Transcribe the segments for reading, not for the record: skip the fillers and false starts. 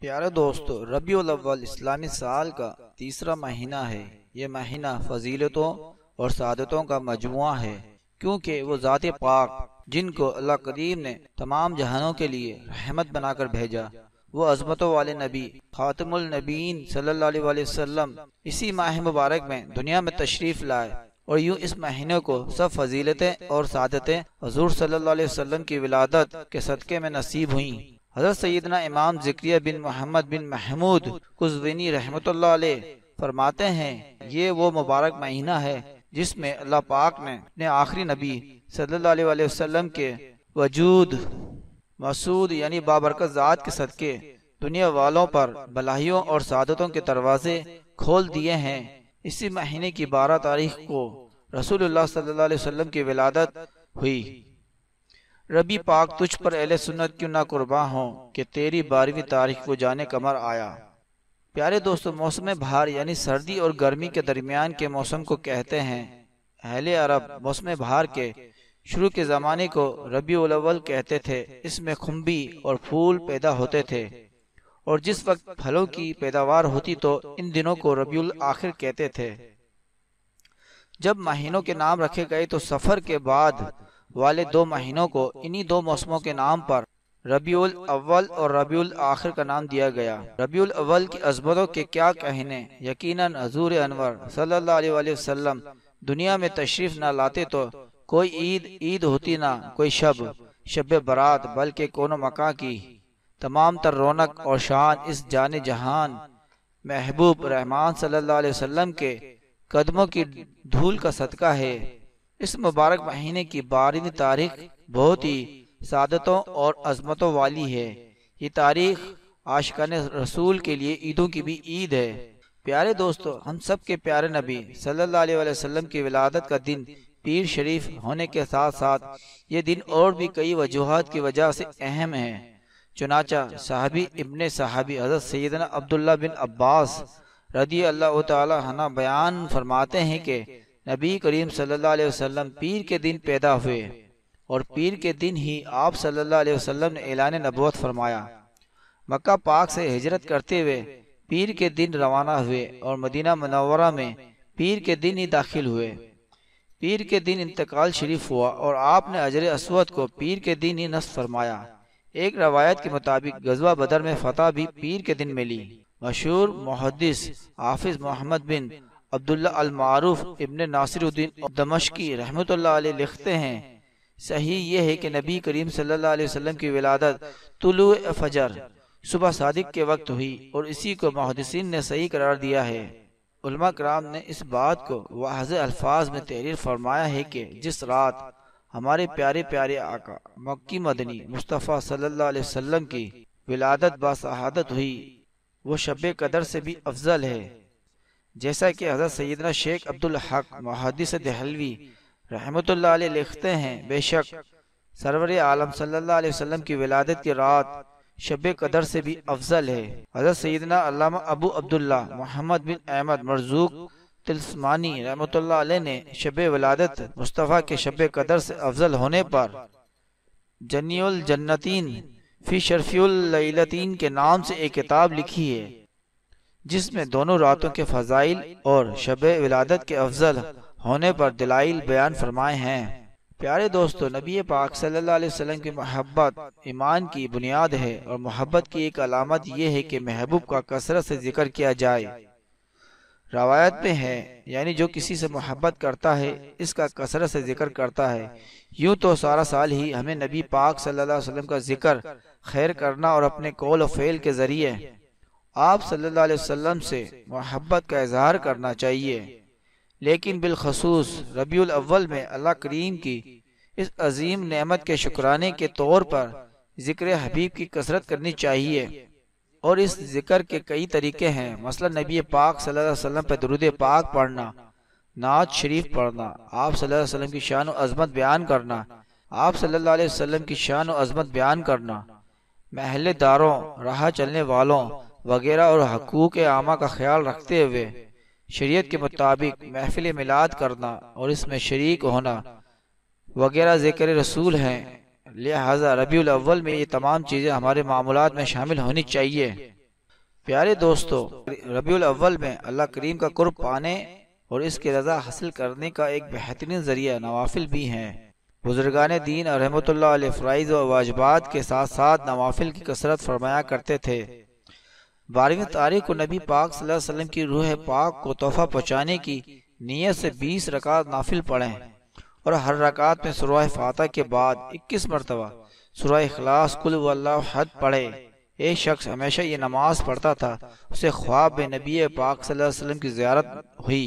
پیارے دوستو، ربیع الاول اسلامی سال کا تیسرا مہینہ ہے۔ یہ مہینہ فضیلتوں اور سعادتوں کا مجموعہ ہے، کیونکہ وہ ذات پاک جن کو اللہ کریم نے تمام جہانوں کے لیے رحمت بنا کر بھیجا، وہ عظمتوں والے نبی خاتم النبیین صلی اللہ علیہ وآلہ وسلم اسی ماہ مبارک میں دنیا میں تشریف لائے، اور یوں اس مہینے کو سب فضیلتیں اور سعادتیں حضور صلی اللہ علیہ وسلم کی ولادت کے صدقے میں نصیب ہوئیں۔ حضرت سیدنا امام زکریا بن محمد بن محمود قزوینی رحمۃ اللہ علیہ فرماتے ہیں، یہ وہ مبارک مہینہ ہے جس میں اللہ پاک نے اپنے آخری نبی صلی اللہ علیہ وآلہ وسلم کے وجود مسعود یعنی بابرکت ذات کے صدقے دنیا والوں پر بھلائیوں اور سعادتوں کے دروازے کھول دیے ہیں۔ اسی مہینے کی 12 تاریخ کو رسول اللہ صلی اللہ علیہ وسلم کی ولادت ہوئی۔ ربی پاک تجھ پر اہل سنت کیوں نہ قرباں ہوں کہ تیری 12ویں تاریخ کو جانے قمر آیا۔ پیارے دوستو، موسم بہار یعنی سردی اور گرمی کے درمیان کے موسم کو کہتے ہیں۔ اہل عرب موسم بہار کے شروع کے زمانے کو ربیع الاول کہتے تھے۔ اس میں کھمبی اور پھول پیدا ہوتے تھے، اور جس وقت پھلوں کی پیداوار ہوتی تو ان دنوں کو ربیع الاخر کہتے تھے۔ جب مہینوں کے نام رکھے گئے تو سفر کے بعد والے 2 مہینوں کو انہی 2 موسموں کے نام پر ربیع الاول اور ربیع الاخر کا نام دیا گیا۔ ربیع الاول کی عظمتوں کے کیا کہنے، یقیناً حضور انور صلی اللہ علیہ وآلہ وسلم دنیا میں تشریف نہ لاتے تو کوئی عید ہوتی نہ کوئی شب برات، بلکہ کون و مکان کی تمام تر رونق اور شان اس جان جہان محبوب رحمان صلی اللہ علیہ وسلم کے قدموں کی دھول کا صدقہ ہے۔ اس مبارک مہینے کی 12ویں تاریخ بہت ہی سعادتوں اور عظمتوں والی ہے۔ یہ تاریخ عاشقان رسول کے لیے عیدوں کی بھی عید ہے۔ پیارے دوستو، ہم سب کے پیارے نبی صلی اللہ علیہ وآلہ وسلم کی ولادت کا دن پیر شریف ہونے کے ساتھ ساتھ یہ دن اور بھی کئی وجوہات کی وجہ سے اہم ہے۔ چنانچہ صحابی ابن صحابی حضرت سیدنا عبداللہ بن عباس رضی اللہ تعالی عنہ بیان فرماتے ہیں کہ نبی کریم صلی اللہ علیہ وسلم پیر کے دن پیدا ہوئے، اور پیر کے دن ہی آپ صلی اللہ علیہ وسلم نے اعلان نبوت فرمایا۔ مکہ پاک سے ہجرت کرتے ہوئے پیر کے دن روانہ ہوئے، اور مدینہ منورہ میں پیر کے دن ہی داخل ہوئے۔ پیر کے دن انتقال شریف ہوا، اور آپ نے حجر اسود کو پیر کے دن ہی نصب فرمایا۔ ایک روایت کے مطابق غزوہ بدر میں فتح بھی پیر کے دن ملی۔ مشہور محدث حافظ محمد بن عبداللہ المعروف ابن ناصر الدین دمشقی رحمۃ اللہ علیہ لکھتے ہیں، صحیح یہ ہے کہ نبی کریم صلی اللہ علیہ وسلم کی ولادت طلوع فجر صبح صادق کے وقت ہوئی، اور اسی کو محدثین نے صحیح قرار دیا ہے۔ علماء کرام نے اس بات کو واضح الفاظ میں تحریر فرمایا ہے کہ جس رات ہمارے پیارے آقا مکی مدنی مصطفیٰ صلی اللہ علیہ وسلم کی ولادت باسعادت ہوئی، وہ شب قدر سے بھی افضل ہے۔ جیسا کہ حضرت سیدنا شیخ عبدالحق محدث دہلوی رحمۃ اللہ علیہ لکھتے ہیں، بے شک سرور عالم صلی اللہ علیہ وسلم کی ولادت کی رات شب قدر سے بھی افضل ہے۔ حضرت سیدنا علامہ ابو عبداللہ محمد بن احمد مرزوق تلسمانی رحمۃ اللہ علیہ نے شب ولادت مصطفیٰ کے شب قدر سے افضل ہونے پر جنی الجنتین فی شرفی اللیلتین کے نام سے ایک کتاب لکھی ہے، جس میں دونوں راتوں کے فضائل اور شب ولادت کے افضل ہونے پر دلائل بیان فرمائے ہیں۔ پیارے دوستو، نبی پاک صلی اللہ علیہ وسلم کی محبت ایمان کی بنیاد ہے، اور محبت کی ایک علامت یہ ہے کہ محبوب کا کثرت سے ذکر کیا جائے۔ روایت میں ہے، یعنی جو کسی سے محبت کرتا ہے اس کا کثرت سے ذکر کرتا ہے۔ یوں تو سارا سال ہی ہمیں نبی پاک صلی اللہ علیہ وسلم کا ذکر خیر کرنا اور اپنے قول و فعل کے ذریعے آپ صلی اللہ علیہ وسلم سے محبت کا اظہار کرنا چاہیے، لیکن بالخصوص ربیع الاول میں اللہ کریم کی اس عظیم نعمت کے شکرانے کے طور پر ذکر حبیب کی کثرت کرنی چاہیے، اور اس ذکر کے کئی طریقے ہیں۔ مثلا نبی پاک صلی اللہ علیہ وسلم پر درود پاک پڑھنا، نعت شریف پڑھنا، آپ صلی اللہ علیہ وسلم کی شان و عظمت بیان کرنا، آپ صلی اللہ علیہ وسلم کی شان و عظمت بیان کرنا، محلے داروں، راہ چلنے والوں وغیرہ اور حقوق عامہ کا خیال رکھتے ہوئے شریعت کے مطابق محفل میلاد کرنا اور اس میں شریک ہونا وغیرہ ذکر رسول ہیں۔ لہذا ربیع الاول میں یہ تمام چیزیں ہمارے معمولات میں شامل ہونی چاہیے۔ پیارے دوستو، ربیع الاول میں اللہ کریم کا قرب پانے اور اس کی رضا حاصل کرنے کا ایک بہترین ذریعہ نوافل بھی ہیں۔ بزرگان دین اور رحمۃ اللہ علیہ فرائض و واجبات کے ساتھ ساتھ نوافل کی کثرت فرمایا کرتے تھے۔ 12ویں تاریخ کو نبی پاک صلی اللہ علیہ وسلم کی روح پاک کو تحفہ پہنچانے کی نیت سے 20 رکعت نافل پڑھیں اور ہر رکعت میں سورہ فاتحہ کے بعد 21 مرتبہ سورہ اخلاص قل هو اللہ احد پڑھے۔ ایک شخص ہمیشہ یہ نماز پڑھتا تھا، اسے خواب میں نبی پاک صلی اللہ علیہ وسلم کی زیارت ہوئی۔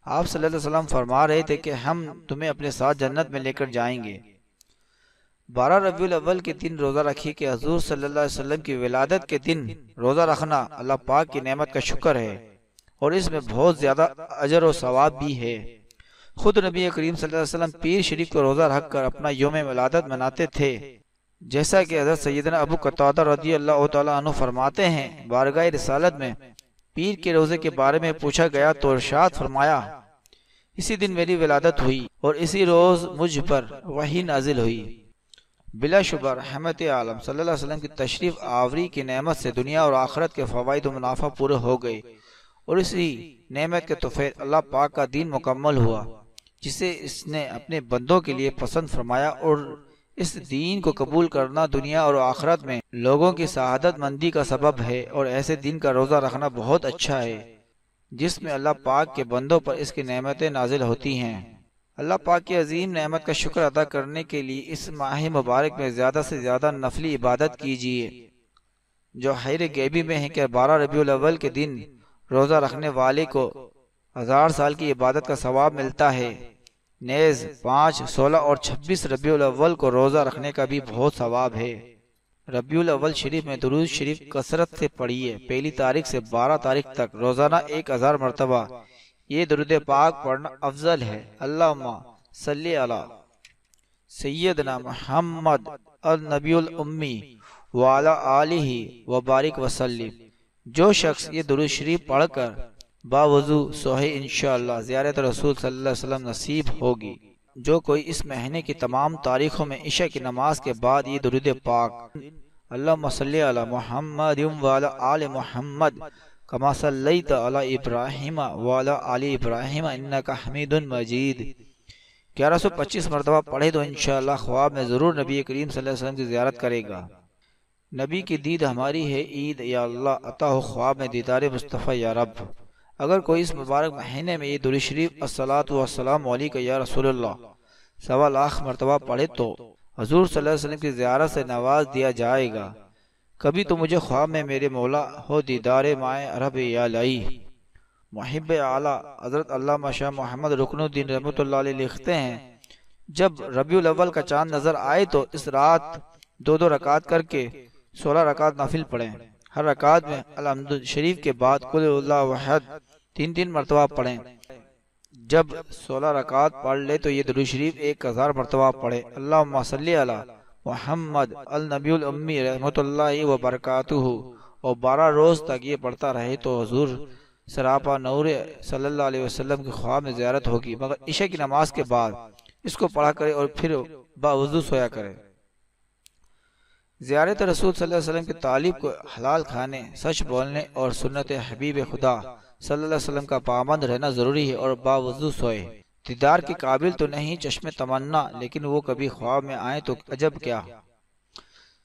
آپ صلی اللہ علیہ وسلم فرما رہے تھے کہ ہم تمہیں اپنے ساتھ جنت میں لے کر جائیں گے۔ 12 ربیع الاول کے دن روزہ رکھیے کہ حضور صلی اللہ علیہ وسلم کی ولادت کے دن روزہ رکھنا اللہ پاک کی نعمت کا شکر ہے اور اس میں بہت زیادہ اجر و ثواب بھی ہے۔ خود نبی کریم صلی اللہ علیہ وسلم پیر شریف کو روزہ رکھ کر اپنا یوم ولادت مناتے تھے، جیسا کہ حضرت سیدنا ابو قتادہ رضی اللہ تعالیٰ عنہ فرماتے ہیں، بارگاہ رسالت میں پیر کے روزے کے بارے میں پوچھا گیا تو ارشاد فرمایا، اسی دن میری ولادت ہوئی اور اسی روز مجھ پر وحی نازل ہوئی۔ بلا شبہ رحمت عالم صلی اللہ علیہ وسلم کی تشریف آوری کی نعمت سے دنیا اور آخرت کے فوائد و منافع پورے ہو گئے اور اسی نعمت کے توفیق اللہ پاک کا دین مکمل ہوا، جسے اس نے اپنے بندوں کے لیے پسند فرمایا، اور اس دین کو قبول کرنا دنیا اور آخرت میں لوگوں کی سعادت مندی کا سبب ہے، اور ایسے دن کا روزہ رکھنا بہت اچھا ہے جس میں اللہ پاک کے بندوں پر اس کی نعمتیں نازل ہوتی ہیں۔ اللہ پاک کی عظیم نعمت کا شکر ادا کرنے کے لیے اس ماہ مبارک میں زیادہ سے زیادہ نفلی عبادت کیجیے، جو خیر غیبی میں ہے کہ 12 ربیع الاول کے دن روزہ رکھنے والے کو 1000 سال کی عبادت کا ثواب ملتا ہے۔ نیز 5، 16 اور 26 ربیع الاول کو روزہ رکھنے کا بھی بہت ثواب ہے۔ ربیع الاول شریف میں درود شریف کثرت سے پڑھیے۔ پہلی تاریخ سے 12 تاریخ تک روزانہ 1000 مرتبہ یہ درود پاک پڑھنا افضل ہے۔ اللہم صلی علی سیدنا محمد النبی الامی وعلی آلہ وبارک وسلم۔ جو شخص یہ درود شریف پڑھ کر باوضو سوئے انشاءاللہ زیارت رسول صلی اللہ علیہ وسلم نصیب ہوگی۔ جو کوئی اس مہینے کی تمام تاریخوں میں عشاء کی نماز کے بعد یہ درود پاک اللہم صلی علی محمد وعلی آل محمد کما صلیت علی ابراہیم وعلی آل ابراہیم انکا حمید مجید 1125 مرتبہ پڑھے تو انشاءاللہ خواب میں ضرور نبی کریم صلی اللہ علیہ وسلم کی زیارت کرے گا۔ نبی کی دید ہماری ہے عید، یا اللہ عطا ہو خواب میں دیدار مصطفیٰ یا رب۔ اگر کوئی اس مبارک مہینے میں یہ درود شریف الصلاۃ والسلام علیک یا رسول اللہ 1.25 لاکھ مرتبہ پڑھے تو حضور صلی اللہ علیہ وسلم کی زیارت سے نواز دیا جائے گا۔ کبھی تو مجھے خواب میں میرے مولا ہو دیدار مائے عرب یا لائی۔ محب اعلیٰ حضرت علامہ شاہ محمد رکن الدین رحمۃ اللہ علیہ لکھتے ہیں، جب ربیع الاول کا چاند نظر آئے تو اس رات 2 رکعت کر کے 16 رکعت نافل پڑھیں۔ ہر رکعت میں الحمد شریف کے بعد قل اللہ احد 3 مرتبہ پڑھیں۔ جب 16 رکعت پڑھ لے تو یہ درود شریف 1000 مرتبہ پڑھے۔ اللہم صلی علی محمد النبی الامی رحمۃ اللہ وبرکاتہ، اور 12 روز تک یہ پڑھتا رہے تو حضور سراپا نور صلی اللہ علیہ وسلم کی خواب میں زیارت ہوگی، مگر عشاء کی نماز کے بعد اس کو پڑھا کرے اور پھر باوضو سویا کرے۔ زیارت رسول صلی اللہ علیہ وسلم کے طالب کو حلال کھانے، سچ بولنے اور سنت حبیب خدا صلی اللہ علیہ وسلم کا پابند رہنا ضروری ہے، اور باوضو سوئے۔ دیدار کے قابل تو نہیں چشم تمنا، لیکن وہ کبھی خواب میں آئے تو عجب کیا۔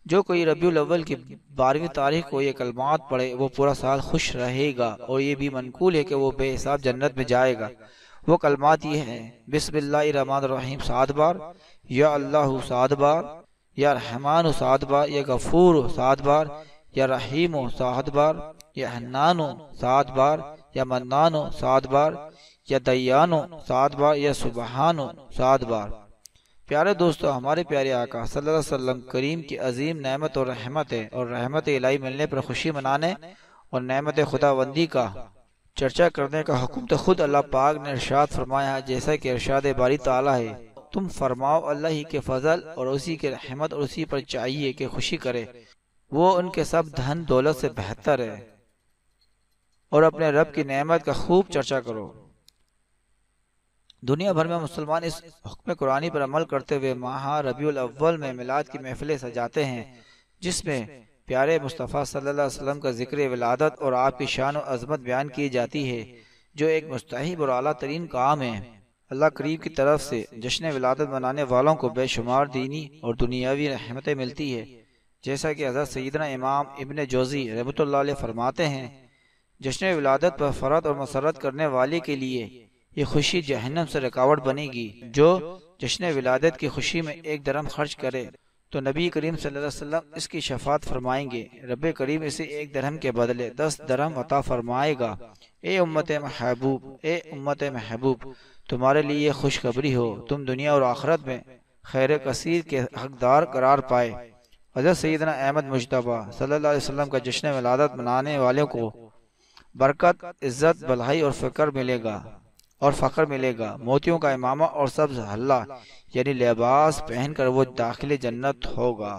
جو کوئی ربیع الاول کی 12ویں تاریخ کو یہ کلمات پڑھے وہ پورا سال خوش رہے گا، اور یہ بھی منقول ہے کہ وہ بے حساب جنت میں جائے گا۔ وہ کلمات یہ ہیں: بسم اللہ الرحمن الرحیم 7 بار، یا اللہ 7 بار، یا رحمان 7 بار، یا غفور 7 بار، یا رحیم 7 بار، یا حنان 7 بار، یا منان 7 بار، یا دیان 7 بار، یا سبحان 7 بار۔ پیارے دوستو، ہمارے پیارے آقا صلی اللہ علیہ وسلم کریم کی عظیم نعمت اور رحمت الہی ملنے پر خوشی منانے اور نعمت خداوندی کا چرچا کرنے کا حکم تو خود اللہ پاک نے ارشاد فرمایا، جیسا کہ ارشاد باری تعالیٰ ہے، تم فرماؤ اللہ ہی کے فضل اور اسی کے رحمت اور اسی پر چاہیے کہ خوشی کرے، وہ ان کے سب دھن دولت سے بہتر ہے، اور اپنے رب کی نعمت کا خوب چرچا کرو۔ دنیا بھر میں مسلمان اس حکم قرآنی پر عمل کرتے ہوئے ماہ ربیع الاول میں میلاد کی محفلیں سجاتے ہیں، جس میں پیارے مصطفیٰ صلی اللہ علیہ وسلم کا ذکر ولادت اور آپ کی شان و عظمت بیان کی جاتی ہے، جو ایک مستحب اور اعلیٰ ترین کام ہے۔ اللہ کریم کی طرف سے جشن ولادت منانے والوں کو بے شمار دینی اور دنیاوی رحمتیں ملتی ہے، جیسا کہ حضرت سیدنا امام ابن جوزی رحمۃ اللہ علیہ فرماتے ہیں، جشن ولادت پر فرد اور مسرت کرنے والے کے لیے یہ خوشی جہنم سے رکاوٹ بنے گی۔ جو جشن ولادت کی خوشی میں 1 درہم خرچ کرے تو نبی کریم صلی اللہ علیہ وسلم اس کی شفاعت فرمائیں گے، رب کریم اسے 1 درہم کے بدلے 10 درہم عطا فرمائے گا۔ اے امت محبوب، تمہارے لیے یہ خوشخبری ہو، تم دنیا اور آخرت میں خیر کثیر کے حقدار قرار پائے۔ حضرت سیدنا احمد مجتبیٰ صلی اللہ علیہ وسلم کا جشن ولادت منانے والوں کو برکت، عزت، بھلائی اور فخر ملے گا۔ موتیوں کا امامہ اور سبز حلہ یعنی لباس پہن کر وہ داخل جنت ہوگا۔